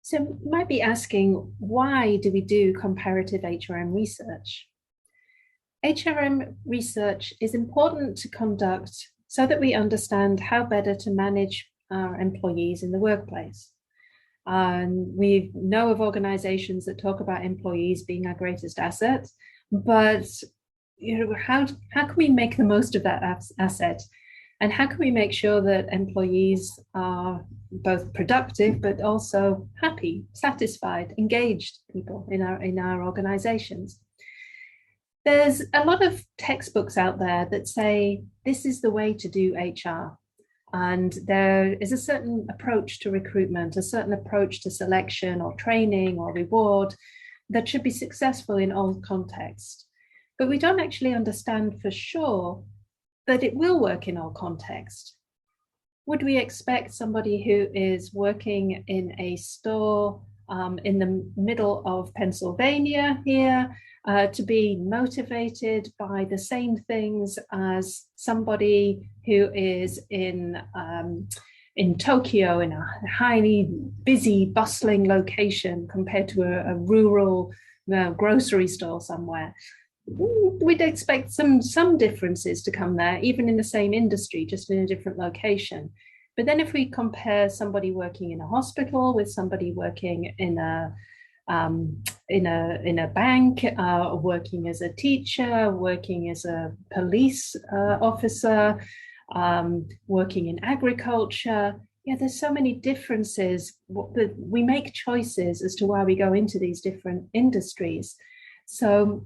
So you might be asking, why do we do comparative HRM research? HRM research is important to conduct so that we understand how better to manage our employees in the workplace. We know of organizations that talk about employees being our greatest asset, but how can we make the most of that asset? And how can we make sure that employees are both productive, but also happy, satisfied, engaged people in our organizations? There's a lot of textbooks out there that say this is the way to do HR. And there is a certain approach to recruitment, a certain approach to selection or training or reward that should be successful in all contexts. But we don't actually understand for sure that it will work in all contexts. Would we expect somebody who is working in a store in the middle of Pennsylvania here to be motivated by the same things as somebody who is in Tokyo, in a highly busy, bustling location compared to a rural grocery store somewhere? We'd expect some differences to come there, even in the same industry, just in a different location. But then if we compare somebody working in a hospital with somebody working in a bank, working as a teacher, working as a police officer, working in agriculture, there's so many differences. We make choices as to why we go into these different industries. So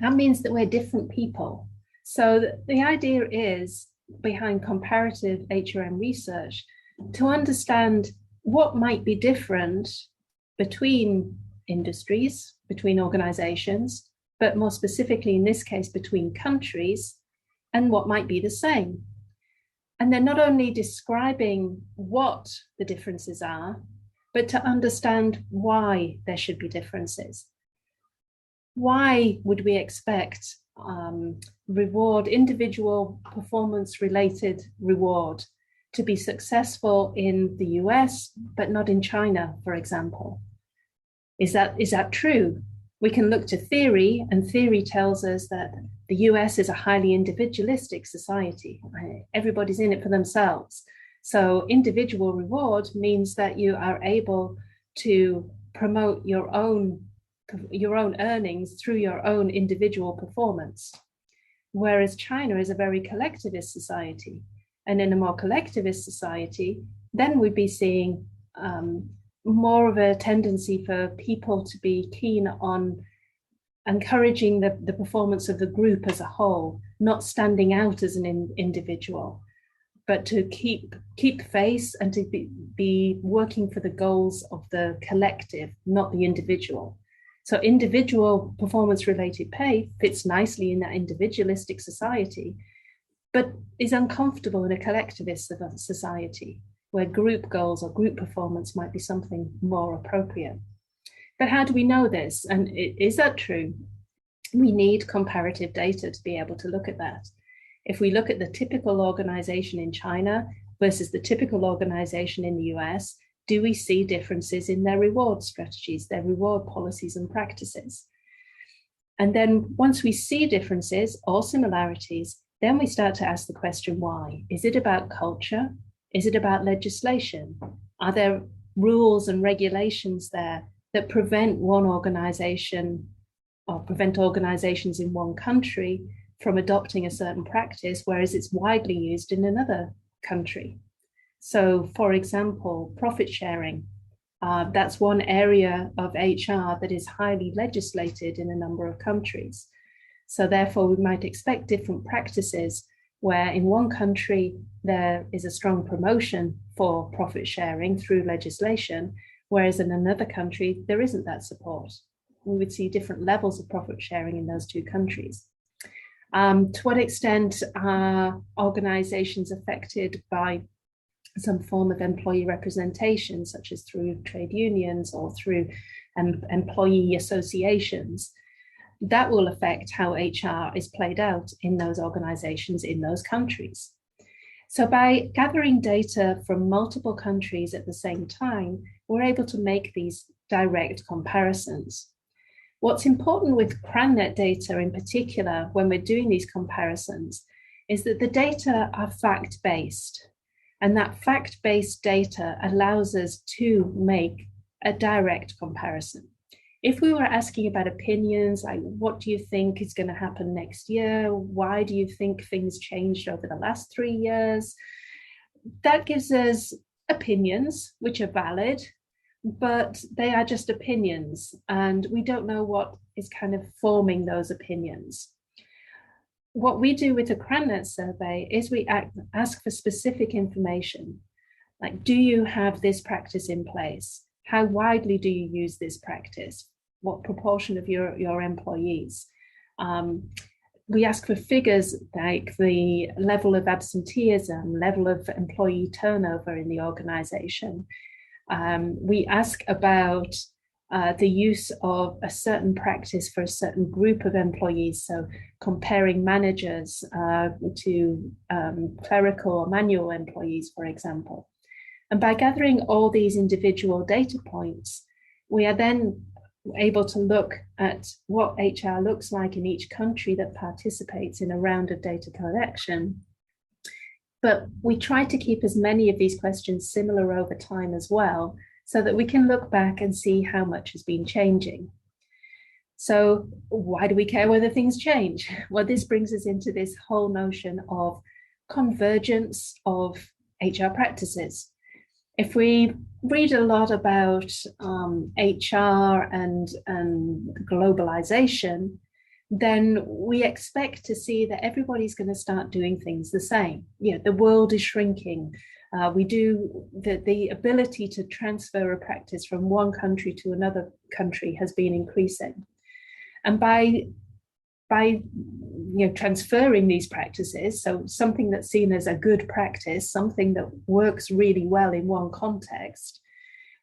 that means that we're different people. So the idea is, behind comparative HRM research, to understand what might be different between industries, between organizations, but more specifically in this case, between countries, and what might be the same. And they're not only describing what the differences are, but to understand why there should be differences. Why would we expect reward, individual performance-related reward, to be successful in the US, but not in China, for example? Is that true? We can look to theory, and theory tells us that the US is a highly individualistic society. Everybody's in it for themselves. So individual reward means that you are able to promote your own earnings through your own individual performance. Whereas China is a very collectivist society. And in a more collectivist society, then we'd be seeing more of a tendency for people to be keen on encouraging the performance of the group as a whole, not standing out as an individual, but to keep face and to be working for the goals of the collective, not the individual. So individual performance-related pay fits nicely in that individualistic society, but is uncomfortable in a collectivist society, where group goals or group performance might be something more appropriate. But how do we know this? And is that true? We need comparative data to be able to look at that. If we look at the typical organization in China versus the typical organization in the US, do we see differences in their reward strategies, their reward policies and practices? And then once we see differences or similarities, then we start to ask the question, why? Is it about culture? Is it about legislation? Are there rules and regulations there that prevent one organization or prevent organizations in one country from adopting a certain practice, whereas it's widely used in another country? So, for example, profit sharing, that's one area of HR that is highly legislated in a number of countries. So therefore, we might expect different practices where in one country there is a strong promotion for profit sharing through legislation, whereas in another country, there isn't that support. We would see different levels of profit sharing in those two countries. To what extent are organizations affected by some form of employee representation, such as through trade unions or through employee associations? That will affect how HR is played out in those organizations in those countries. So by gathering data from multiple countries at the same time, we're able to make these direct comparisons. What's important with Crannet data in particular, when we're doing these comparisons, is that the data are fact-based. And that fact-based data allows us to make a direct comparison. If we were asking about opinions, like what do you think is going to happen next year? Why do you think things changed over the last 3 years? That gives us opinions, which are valid, but they are just opinions, and we don't know what is kind of forming those opinions. What we do with the Crannet survey is we ask for specific information, like, do you have this practice in place? How widely do you use this practice? What proportion of your employees? We ask for figures like the level of absenteeism, level of employee turnover in the organization. We ask about the use of a certain practice for a certain group of employees, so comparing managers to clerical or manual employees, for example. And by gathering all these individual data points, we are then able to look at what HR looks like in each country that participates in a round of data collection. But we try to keep as many of these questions similar over time as well, so that we can look back and see how much has been changing. So why do we care whether things change? Well, this brings us into this whole notion of convergence of HR practices. If we read a lot about HR and globalization, then we expect to see that everybody's going to start doing things the same. The world is shrinking. The ability to transfer a practice from one country to another country has been increasing. And by transferring these practices, so something that's seen as a good practice, something that works really well in one context,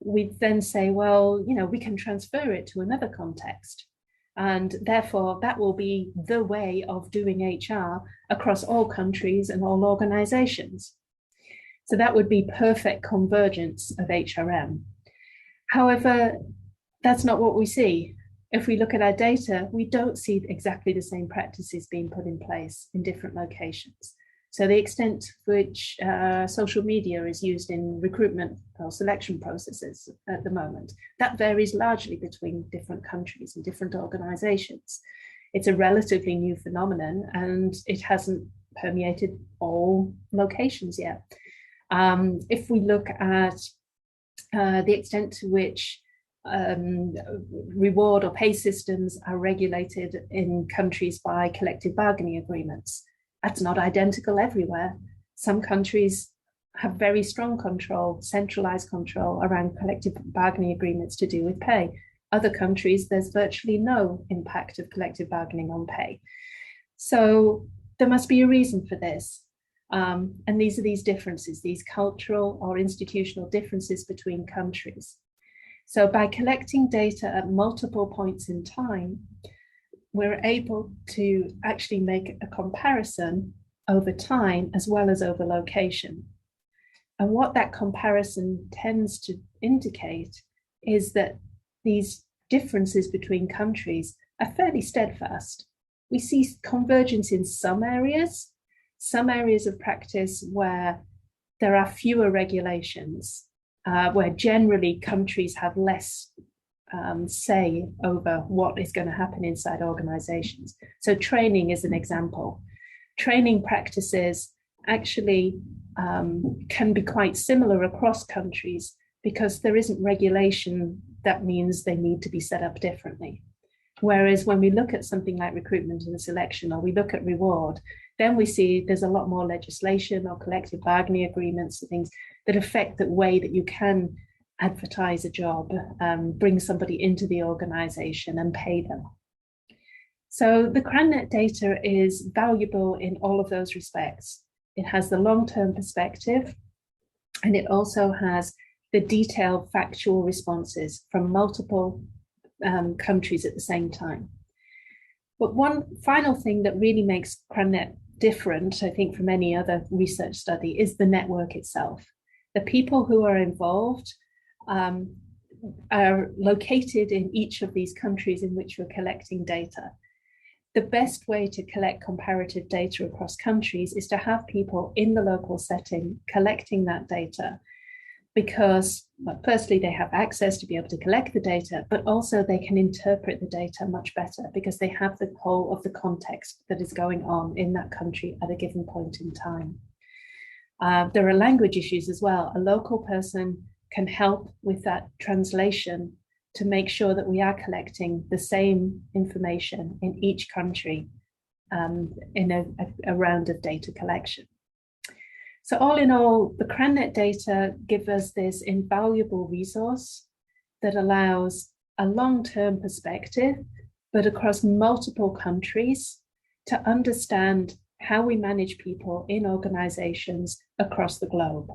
we then say, well, we can transfer it to another context. And therefore, that will be the way of doing HR across all countries and all organizations. So that would be perfect convergence of HRM. However, that's not what we see. If we look at our data, we don't see exactly the same practices being put in place in different locations. So the extent to which social media is used in recruitment or selection processes at the moment, that varies largely between different countries and different organizations. It's a relatively new phenomenon, and it hasn't permeated all locations yet. If we look at the extent to which reward or pay systems are regulated in countries by collective bargaining agreements, that's not identical everywhere. Some countries have very strong control, centralized control around collective bargaining agreements to do with pay. Other countries, there's virtually no impact of collective bargaining on pay. So there must be a reason for this. And these are these differences, these cultural or institutional differences between countries. So by collecting data at multiple points in time, we're able to actually make a comparison over time as well as over location. And what that comparison tends to indicate is that these differences between countries are fairly steadfast. We see convergence in some areas of practice where there are fewer regulations, where generally countries have less say over what is going to happen inside organizations. So training is an example. Training practices actually can be quite similar across countries because there isn't regulation that means they need to be set up differently. Whereas when we look at something like recruitment and selection, or we look at reward, then we see there's a lot more legislation or collective bargaining agreements and things that affect the way that you can advertise a job, bring somebody into the organization and pay them. So the Crannet data is valuable in all of those respects. It has the long-term perspective, and it also has the detailed factual responses from multiple countries at the same time. But one final thing that really makes Crannet different, I think, from any other research study is the network itself. The people who are involved are located in each of these countries in which we're collecting data. The best way to collect comparative data across countries is to have people in the local setting collecting that data, because, well, firstly, they have access to be able to collect the data, but also they can interpret the data much better because they have the whole of the context that is going on in that country at a given point in time. There are language issues as well. A local person can help with that translation to make sure that we are collecting the same information in each country in a round of data collection. So all in all, the Crannet data give us this invaluable resource that allows a long-term perspective, but across multiple countries, to understand how we manage people in organizations across the globe.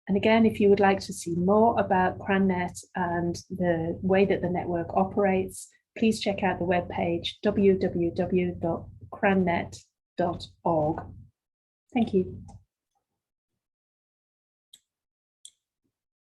And again, if you would like to see more about Crannet and the way that the network operates, please check out the webpage www.crannet.org. Thank you.